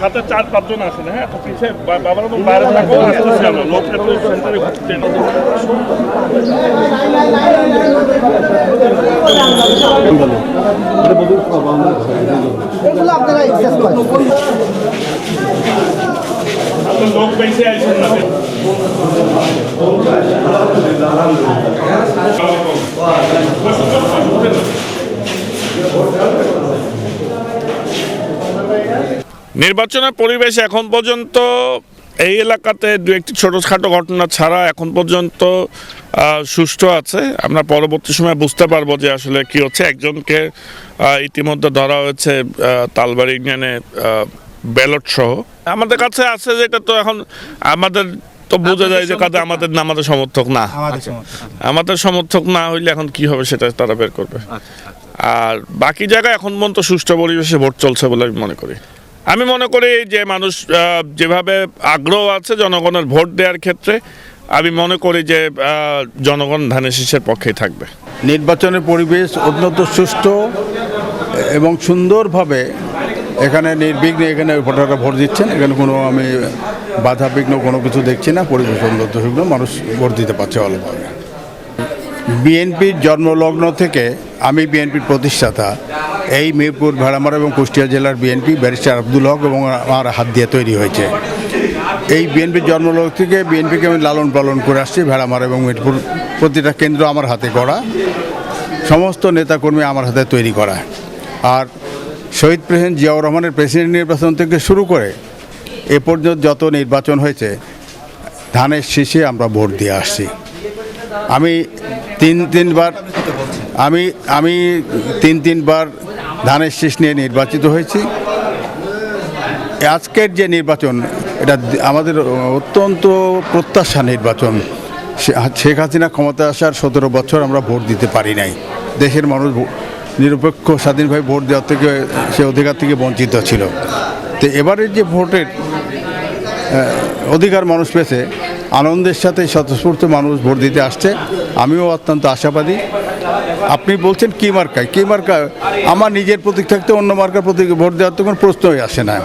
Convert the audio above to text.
হাতে 4-5 জন আসলে, হ্যাঁ, তো পিছে বাবার তো বাইরে থাকো, আসতেছি আমরা লোক সেন্টারে ঘুরতে। লোক বেশি আইসেন না। নির্বাচনের পরিবেশ এখন পর্যন্ত এই এলাকাতে দু একটি ছোটোখাটো ঘটনা ছাড়া এখন পর্যন্ত সুষ্ঠু আছে। আমরা পরবর্তী সময় বুঝতে পারবো যে আসলে কি হচ্ছে। একজনকে ইতিমধ্যে ধরা হয়েছে তালবাড়ি ইউনিয়নে ব্যালট সহ। আমাদের কাছে আছে যেটা তো এখন আমাদের তো বোঝা যায় যে কাজে আমাদের সমর্থক না, আমাদের সমর্থক না হইলে এখন কি হবে সেটা তারা বের করবে। আর বাকি জায়গায় এখন পর্যন্ত সুষ্ঠু পরিবেশে ভোট চলছে বলে আমি মনে করি। আমি মনে করি যে মানুষ যেভাবে আগ্রহ আছে জনগণের ভোট দেওয়ার ক্ষেত্রে, আমি মনে করি যে জনগণ ধানের শীষের পক্ষেই থাকবে। নির্বাচনের পরিবেশ অত্যন্ত সুষ্ঠু এবং সুন্দরভাবে এখানে নির্বিঘ্নে এখানে ভোটাররা ভোট দিচ্ছেন। এখানে কোনো আমি বাধা বিঘ্ন কোনো কিছু দেখছি না। পরিবেশ অত্যন্ত সুন্দর, মানুষ ভোট দিতে পারছে ভালোভাবে। বিএনপির জন্মলগ্ন থেকে আমি বিএনপির প্রতিষ্ঠাতা। এই মিরপুর, ভেড়ামারা এবং কুষ্টিয়া জেলার বিএনপি ব্যারিস্টার আব্দুল হক এবং আমার হাত দিয়ে তৈরি হয়েছে। এই বিএনপির জন্মলগ্ন থেকে বিএনপিকে আমি লালন পালন করে আসছি। ভেড়ামারা এবং মিরপুর প্রতিটা কেন্দ্র আমার হাতে গড়া, সমস্ত নেতাকর্মী আমার হাতে তৈরি করা। আর শহীদ প্রেসিডেন্ট জিয়াউর রহমানের প্রেসিডেন্ট নির্বাচন থেকে শুরু করে এ পর্যন্ত যত নির্বাচন হয়েছে ধানের শীষে আমরা ভোট দিয়ে আসছি। আমি তিনবার ধানের শীষ নিয়ে নির্বাচিত হয়েছি। আজকের যে নির্বাচন, এটা আমাদের অত্যন্ত প্রত্যাশা নির্বাচন। শেখ হাসিনা ক্ষমতা আসার 17 বছর আমরা ভোট দিতে পারি নাই। দেশের মানুষ নিরপেক্ষ স্বাধীনভাবে ভোট দেওয়ার থেকে, সে অধিকার থেকে বঞ্চিত ছিল। তো এবারের যে ভোটের অধিকার মানুষ পেয়েছে, আনন্দের সাথে স্বতঃস্ফূর্ত মানুষ ভোট দিতে আসছে। আমিও অত্যন্ত আশাবাদী। আপনি বলছেন কি মার্কা, আমার নিজের প্রতীক থাকতে অন্য মার্কার প্রতীক ভোট দেওয়ার তো কোনো প্রশ্নই আসে না।